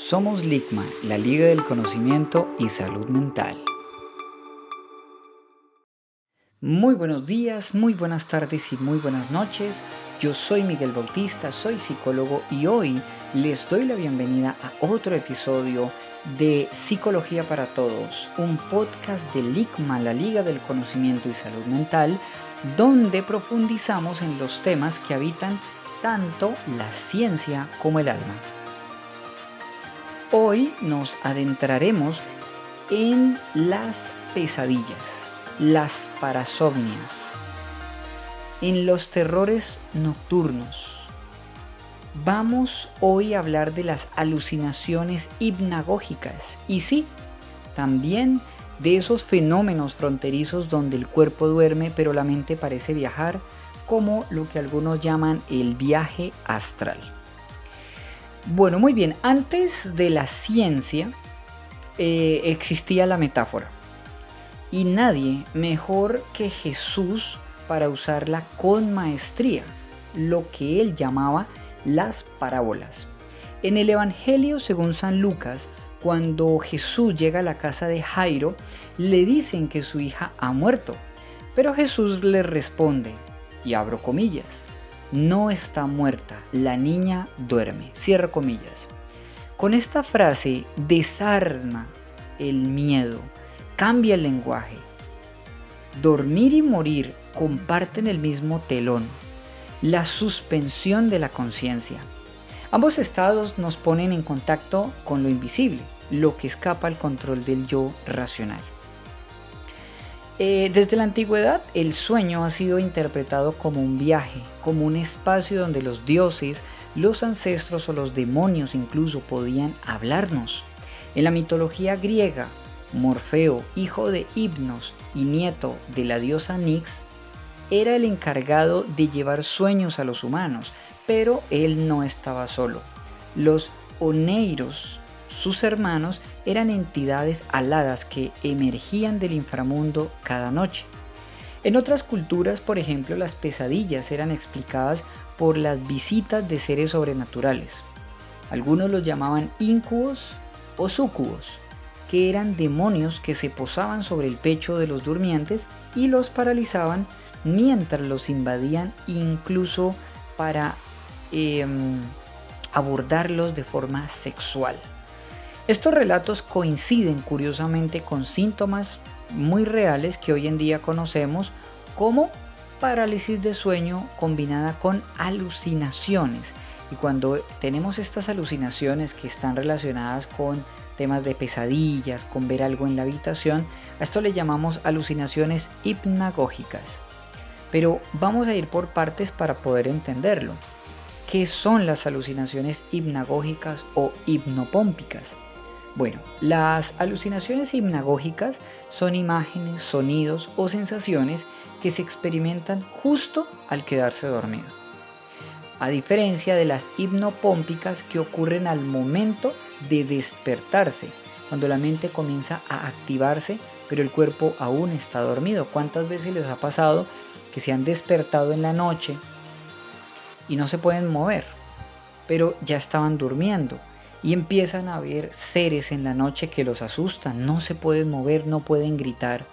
Somos LICMA, la Liga del Conocimiento y Salud Mental. Muy buenos días, muy buenas tardes y muy buenas noches. Yo soy Miguel Bautista, soy psicólogo y hoy les doy la bienvenida a otro episodio de Psicología para Todos, un podcast de LICMA, la Liga del Conocimiento y Salud Mental, donde profundizamos en los temas que habitan tanto la ciencia como el alma. Hoy nos adentraremos en las pesadillas, las parasomnias, en los terrores nocturnos. Vamos hoy a hablar de las alucinaciones hipnagógicas y sí, también de esos fenómenos fronterizos donde el cuerpo duerme pero la mente parece viajar, como lo que algunos llaman el viaje astral. Bueno, muy bien, antes de la ciencia existía la metáfora y nadie mejor que Jesús para usarla con maestría, lo que él llamaba las parábolas. En el Evangelio según San Lucas, cuando Jesús llega a la casa de Jairo, le dicen que su hija ha muerto, pero Jesús le responde, y abro comillas, no está muerta, la niña duerme, cierro comillas. Con esta frase desarma el miedo, cambia el lenguaje. Dormir y morir comparten el mismo telón, la suspensión de la conciencia. Ambos estados nos ponen en contacto con lo invisible, lo que escapa al control del yo racional. Desde la antigüedad, el sueño ha sido interpretado como un viaje, como un espacio donde los dioses, los ancestros o los demonios incluso podían hablarnos. En la mitología griega, Morfeo, hijo de Hipnos y nieto de la diosa Nix, era el encargado de llevar sueños a los humanos, pero él no estaba solo. Los oneiros, sus hermanos, eran entidades aladas que emergían del inframundo cada noche. En otras culturas, por ejemplo, las pesadillas eran explicadas por las visitas de seres sobrenaturales. Algunos los llamaban incubos o súcubos, que eran demonios que se posaban sobre el pecho de los durmientes y los paralizaban mientras los invadían, incluso para abordarlos de forma sexual. Estos relatos coinciden curiosamente con síntomas muy reales que hoy en día conocemos como parálisis de sueño combinada con alucinaciones. Y cuando tenemos estas alucinaciones que están relacionadas con temas de pesadillas, con ver algo en la habitación, a esto le llamamos alucinaciones hipnagógicas. Pero vamos a ir por partes para poder entenderlo. ¿Qué son las alucinaciones hipnagógicas o hipnopómpicas? Bueno, las alucinaciones hipnagógicas son imágenes, sonidos o sensaciones que se experimentan justo al quedarse dormido. A diferencia de las hipnopómpicas que ocurren al momento de despertarse, cuando la mente comienza a activarse, pero el cuerpo aún está dormido. ¿Cuántas veces les ha pasado que se han despertado en la noche y no se pueden mover, pero ya estaban durmiendo? Y empiezan a ver seres en la noche que los asustan, no se pueden mover, no pueden gritar.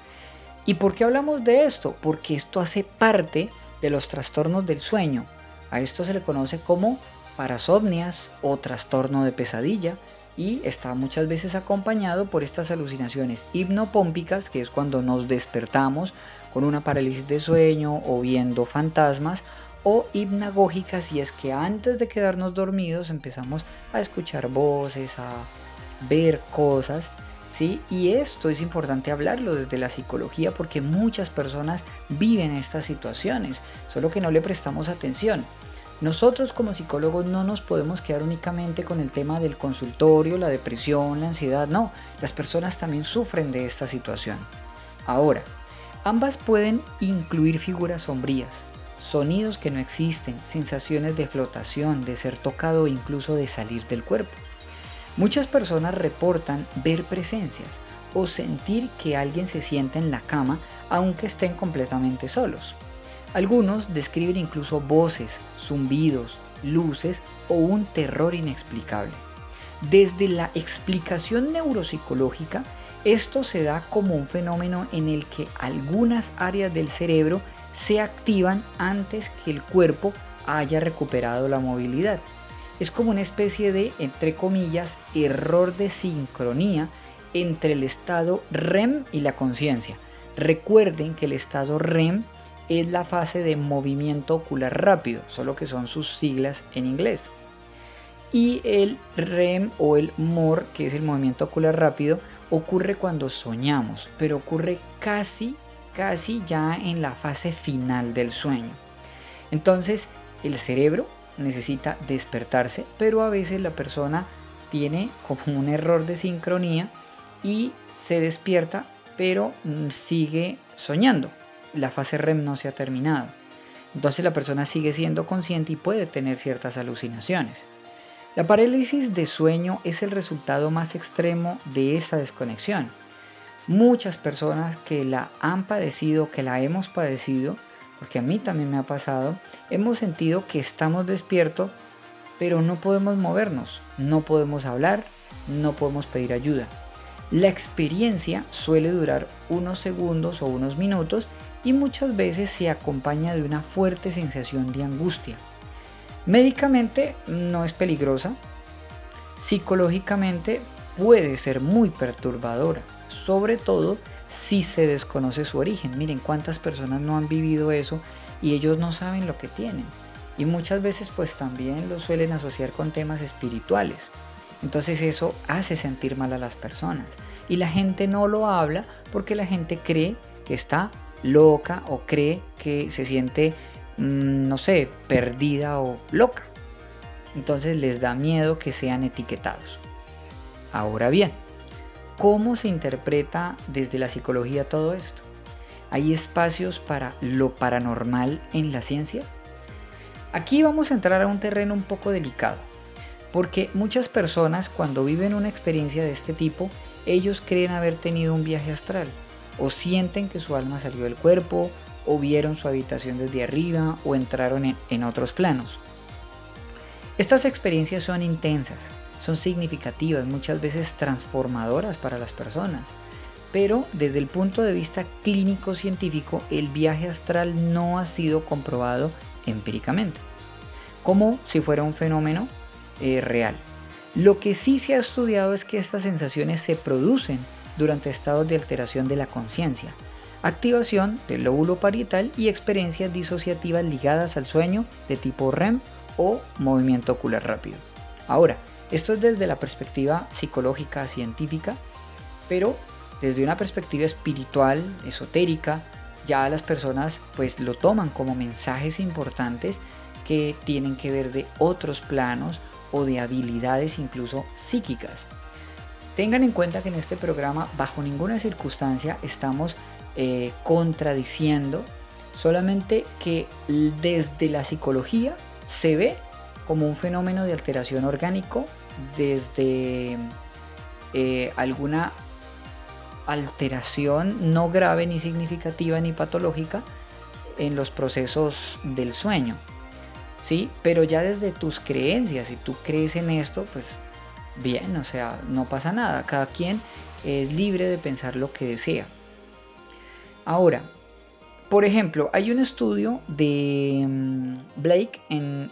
¿Y por qué hablamos de esto? Porque esto hace parte de los trastornos del sueño. A esto se le conoce como parasomnias o trastorno de pesadilla y está muchas veces acompañado por estas alucinaciones hipnopómpicas, que es cuando nos despertamos con una parálisis de sueño o viendo fantasmas, o hipnagógicas, y es que antes de quedarnos dormidos empezamos a escuchar voces, a ver cosas, ¿sí? Y esto es importante hablarlo desde la psicología porque muchas personas viven estas situaciones, solo que no le prestamos atención. Nosotros como psicólogos no nos podemos quedar únicamente con el tema del consultorio, la depresión, la ansiedad, no, las personas también sufren de esta situación. Ahora, ambas pueden incluir figuras sombrías, sonidos que no existen, sensaciones de flotación, de ser tocado o incluso de salir del cuerpo. Muchas personas reportan ver presencias o sentir que alguien se sienta en la cama aunque estén completamente solos. Algunos describen incluso voces, zumbidos, luces o un terror inexplicable. Desde la explicación neuropsicológica, esto se da como un fenómeno en el que algunas áreas del cerebro se activan antes que el cuerpo haya recuperado la movilidad. Es como una especie de, entre comillas, error de sincronía entre el estado REM y la conciencia. Recuerden que el estado REM es la fase de movimiento ocular rápido, solo que son sus siglas en inglés. Y el REM o el MOR, que es el movimiento ocular rápido, ocurre cuando soñamos, pero ocurre casi ya en la fase final del sueño. Entonces, el cerebro necesita despertarse, pero a veces la persona tiene como un error de sincronía y se despierta, pero sigue soñando. La fase REM no se ha terminado. Entonces la persona sigue siendo consciente y puede tener ciertas alucinaciones. La parálisis de sueño es el resultado más extremo de esa desconexión. Muchas personas que la han padecido, que la hemos padecido, porque a mí también me ha pasado, hemos sentido que estamos despiertos, pero no podemos movernos, no podemos hablar, no podemos pedir ayuda. La experiencia suele durar unos segundos o unos minutos y muchas veces se acompaña de una fuerte sensación de angustia. Médicamente no es peligrosa, psicológicamente puede ser muy perturbadora, sobre todo si se desconoce su origen. Miren cuántas personas no han vivido eso y ellos no saben lo que tienen. Y muchas veces pues también lo suelen asociar con temas espirituales. Entonces eso hace sentir mal a las personas. Y la gente no lo habla porque la gente cree que está loca o cree que se siente, no sé, perdida o loca. Entonces les da miedo que sean etiquetados. Ahora bien, ¿cómo se interpreta desde la psicología todo esto? ¿Hay espacios para lo paranormal en la ciencia? Aquí vamos a entrar a un terreno un poco delicado, porque muchas personas cuando viven una experiencia de este tipo, ellos creen haber tenido un viaje astral, o sienten que su alma salió del cuerpo, o vieron su habitación desde arriba, o entraron en otros planos. Estas experiencias son intensas, son significativas, muchas veces transformadoras para las personas, pero desde el punto de vista clínico científico, el viaje astral no ha sido comprobado empíricamente, como si fuera un fenómeno real. Lo que sí se ha estudiado es que estas sensaciones se producen durante estados de alteración de la conciencia, activación del lóbulo parietal y experiencias disociativas ligadas al sueño de tipo REM o movimiento ocular rápido. Ahora, esto es desde la perspectiva psicológica, científica, pero desde una perspectiva espiritual, esotérica, ya las personas pues lo toman como mensajes importantes que tienen que ver de otros planos o de habilidades incluso psíquicas. Tengan en cuenta que en este programa bajo ninguna circunstancia estamos contradiciendo, solamente que desde la psicología se ve como un fenómeno de alteración orgánico desde alguna alteración no grave ni significativa ni patológica en los procesos del sueño, ¿sí? Pero ya desde tus creencias, si tú crees en esto, pues bien, o sea, no pasa nada, cada quien es libre de pensar lo que desea. Ahora, por ejemplo, hay un estudio de Blake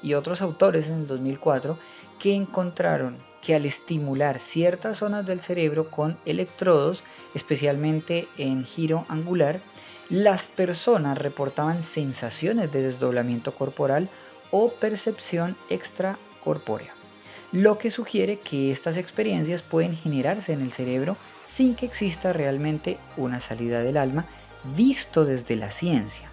y otros autores en el 2004 que encontraron que al estimular ciertas zonas del cerebro con electrodos, especialmente en giro angular, las personas reportaban sensaciones de desdoblamiento corporal o percepción extracorpórea, lo que sugiere que estas experiencias pueden generarse en el cerebro sin que exista realmente una salida del alma visto desde la ciencia.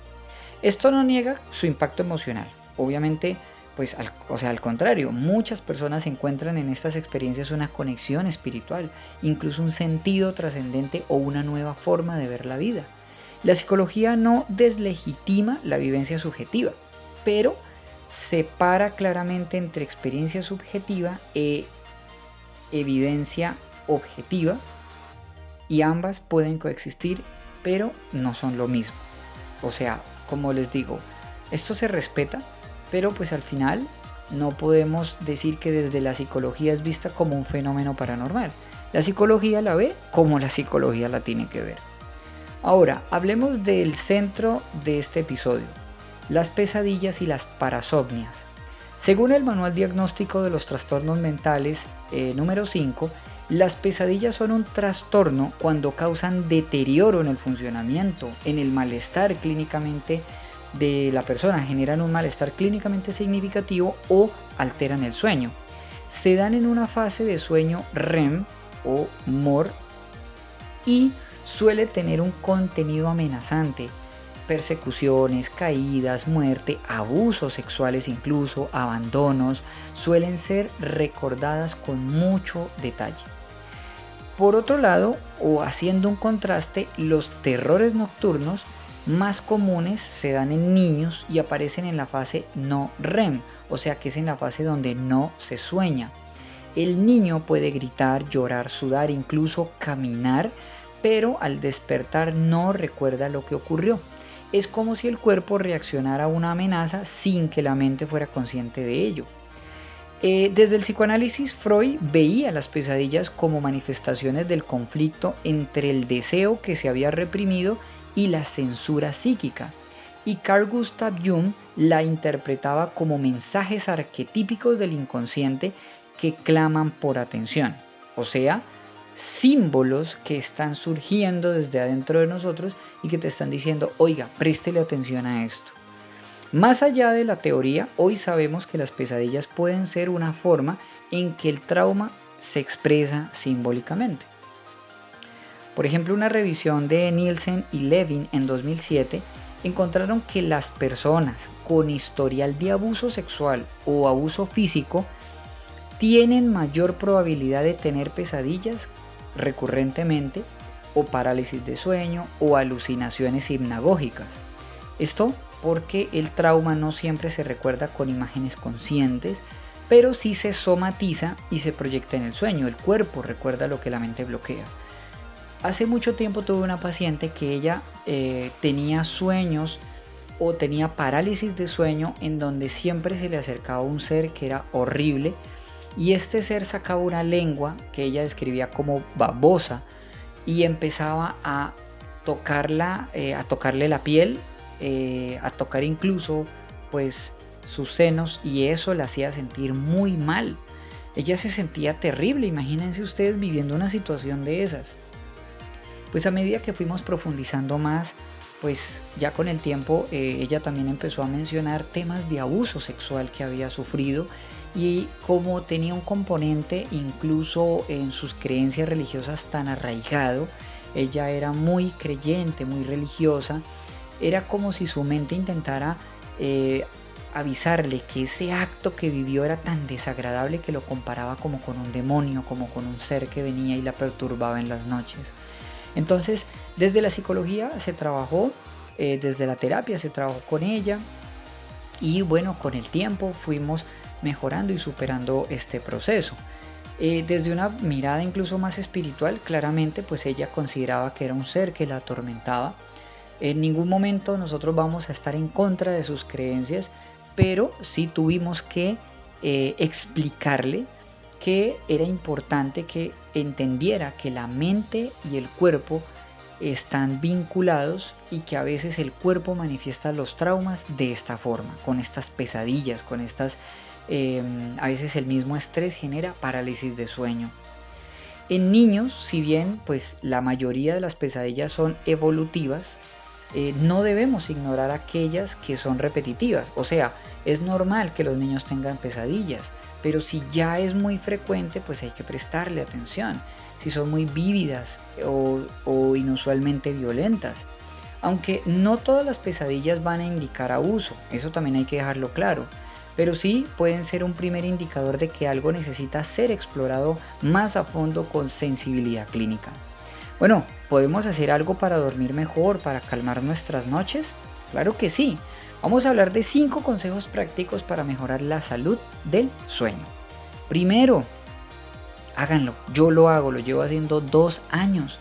Esto no niega su impacto emocional, obviamente, pues al contrario, muchas personas encuentran en estas experiencias una conexión espiritual, incluso un sentido trascendente o una nueva forma de ver la vida. La psicología no deslegitima la vivencia subjetiva, pero separa claramente entre experiencia subjetiva e evidencia objetiva, y ambas pueden coexistir, pero no son lo mismo. O sea, como les digo, esto se respeta, pero pues al final no podemos decir que desde la psicología es vista como un fenómeno paranormal. La psicología la ve como la psicología la tiene que ver. Ahora, hablemos del centro de este episodio, las pesadillas y las parasomnias. Según el Manual Diagnóstico de los Trastornos Mentales número 5, las pesadillas son un trastorno cuando causan deterioro en el funcionamiento, en el malestar clínicamente de la persona, generan un malestar clínicamente significativo o alteran el sueño. Se dan en una fase de sueño REM o MOR y suele tener un contenido amenazante, persecuciones, caídas, muerte, abusos sexuales incluso, abandonos, suelen ser recordadas con mucho detalle. Por otro lado, o haciendo un contraste, los terrores nocturnos más comunes se dan en niños y aparecen en la fase no REM, o sea que es en la fase donde no se sueña. El niño puede gritar, llorar, sudar, incluso caminar, pero al despertar no recuerda lo que ocurrió. Es como si el cuerpo reaccionara a una amenaza sin que la mente fuera consciente de ello. Desde el psicoanálisis, Freud veía las pesadillas como manifestaciones del conflicto entre el deseo que se había reprimido y la censura psíquica, y Carl Gustav Jung la interpretaba como mensajes arquetípicos del inconsciente que claman por atención, o sea, símbolos que están surgiendo desde adentro de nosotros y que te están diciendo, oiga, préstele atención a esto. Más allá de la teoría, hoy sabemos que las pesadillas pueden ser una forma en que el trauma se expresa simbólicamente. Por ejemplo, una revisión de Nielsen y Levin en 2007 encontraron que las personas con historial de abuso sexual o abuso físico tienen mayor probabilidad de tener pesadillas recurrentemente o parálisis de sueño o alucinaciones hipnagógicas. Esto porque el trauma no siempre se recuerda con imágenes conscientes, pero sí se somatiza y se proyecta en el sueño. El cuerpo recuerda lo que la mente bloquea. Hace mucho tiempo tuve una paciente que ella tenía sueños o tenía parálisis de sueño en donde siempre se le acercaba un ser que era horrible y este ser sacaba una lengua que ella describía como babosa y empezaba a tocarla, a tocarle la piel, a tocar incluso pues sus senos y eso la hacía sentir muy mal. Ella se sentía terrible, imagínense ustedes viviendo una situación de esas. Pues a medida que fuimos profundizando más, pues ya con el tiempo ella también empezó a mencionar temas de abuso sexual que había sufrido y como tenía un componente incluso en sus creencias religiosas tan arraigado, ella era muy creyente, muy religiosa, era como si su mente intentara avisarle que ese acto que vivió era tan desagradable que lo comparaba como con un demonio, como con un ser que venía y la perturbaba en las noches. Entonces, desde la psicología se trabajó, desde la terapia se trabajó con ella y bueno, con el tiempo fuimos mejorando y superando este proceso. Desde una mirada incluso más espiritual, claramente pues ella consideraba que era un ser que la atormentaba. En ningún momento nosotros vamos a estar en contra de sus creencias, pero sí tuvimos que explicarle que era importante que entendiera que la mente y el cuerpo están vinculados y que a veces el cuerpo manifiesta los traumas de esta forma, con estas pesadillas, con estas, a veces el mismo estrés genera parálisis de sueño. En niños, si bien pues la mayoría de las pesadillas son evolutivas, no debemos ignorar aquellas que son repetitivas, o sea, es normal que los niños tengan pesadillas, pero si ya es muy frecuente, pues hay que prestarle atención. Si son muy vívidas o inusualmente violentas. Aunque no todas las pesadillas van a indicar abuso, eso también hay que dejarlo claro. Pero sí pueden ser un primer indicador de que algo necesita ser explorado más a fondo con sensibilidad clínica. Bueno, ¿podemos hacer algo para dormir mejor, para calmar nuestras noches? Claro que sí. Vamos a hablar de 5 consejos prácticos para mejorar la salud del sueño. Primero, háganlo. Yo lo hago, lo llevo haciendo 2 años.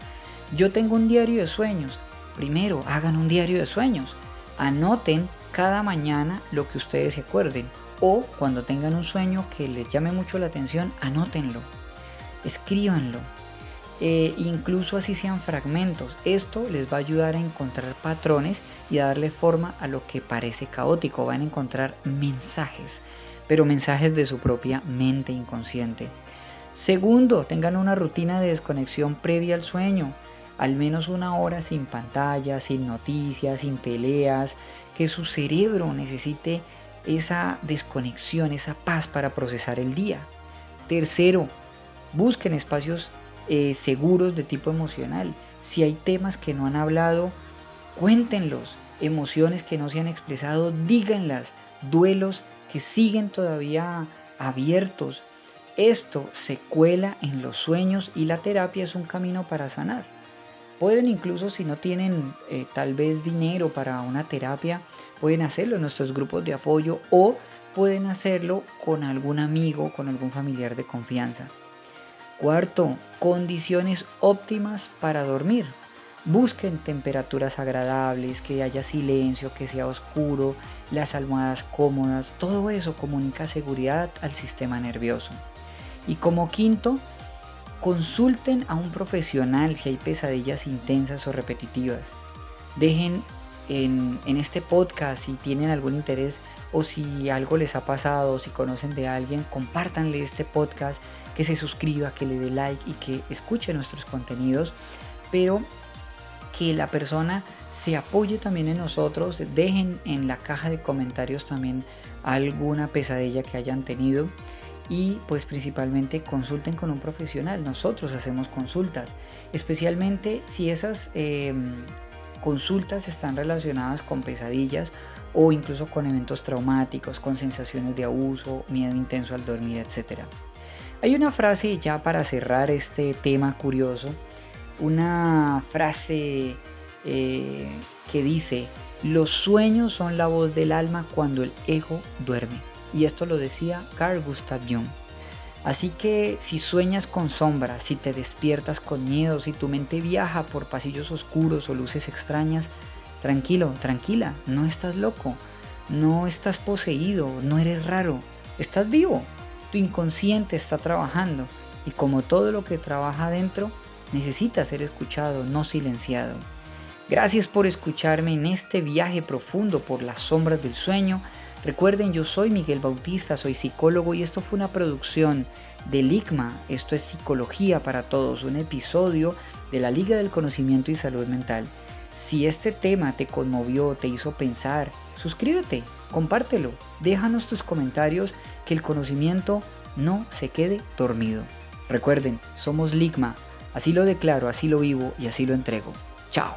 Yo tengo un diario de sueños. Primero, hagan un diario de sueños. Anoten cada mañana lo que ustedes se acuerden. O cuando tengan un sueño que les llame mucho la atención, anótenlo, escríbanlo. Incluso así sean fragmentos. Esto les va a ayudar a encontrar patrones y a darle forma a lo que parece caótico. Van a encontrar mensajes, pero mensajes de su propia mente inconsciente. Segundo, tengan una rutina de desconexión previa al sueño. Al menos 1 hora sin pantallas, sin noticias, sin peleas. Que su cerebro necesite esa desconexión, esa paz para procesar el día. Tercero, busquen espacios seguros de tipo emocional. Si hay temas que no han hablado, cuéntenlos. Emociones que no se han expresado, díganlas. Duelos que siguen todavía abiertos. Esto se cuela en los sueños y la terapia es un camino para sanar. Pueden incluso, si no tienen tal vez dinero para una terapia, pueden hacerlo en nuestros grupos de apoyo o pueden hacerlo con algún amigo, con algún familiar de confianza. Cuarto, condiciones óptimas para dormir. Busquen temperaturas agradables, que haya silencio, que sea oscuro, las almohadas cómodas. Todo eso comunica seguridad al sistema nervioso. Y como quinto, consulten a un profesional si hay pesadillas intensas o repetitivas. Dejen en este podcast si tienen algún interés o si algo les ha pasado, si conocen de alguien, compártanle este podcast, que se suscriba, que le dé like y que escuche nuestros contenidos, pero que la persona se apoye también en nosotros. Dejen en la caja de comentarios también alguna pesadilla que hayan tenido y pues principalmente consulten con un profesional. Nosotros hacemos consultas, especialmente si esas consultas están relacionadas con pesadillas o incluso con eventos traumáticos, con sensaciones de abuso, miedo intenso al dormir, etc. Hay una frase ya para cerrar este tema curioso, una frase que dice: los sueños son la voz del alma cuando el ego duerme. Y esto lo decía Carl Gustav Jung. Así que si sueñas con sombras, si te despiertas con miedo, si tu mente viaja por pasillos oscuros o luces extrañas, tranquilo, tranquila, no estás loco, no estás poseído, no eres raro, estás vivo. Tu inconsciente está trabajando y como todo lo que trabaja adentro, necesita ser escuchado, no silenciado. Gracias por escucharme en este viaje profundo por las sombras del sueño. Recuerden, yo soy Miguel Bautista, soy psicólogo y esto fue una producción de Ligma. Esto es Psicología para Todos, un episodio de la Liga del Conocimiento y Salud Mental. Si este tema te conmovió, te hizo pensar, suscríbete, compártelo, déjanos tus comentarios, que el conocimiento no se quede dormido. Recuerden, somos Ligma, así lo declaro, así lo vivo y así lo entrego. Chao.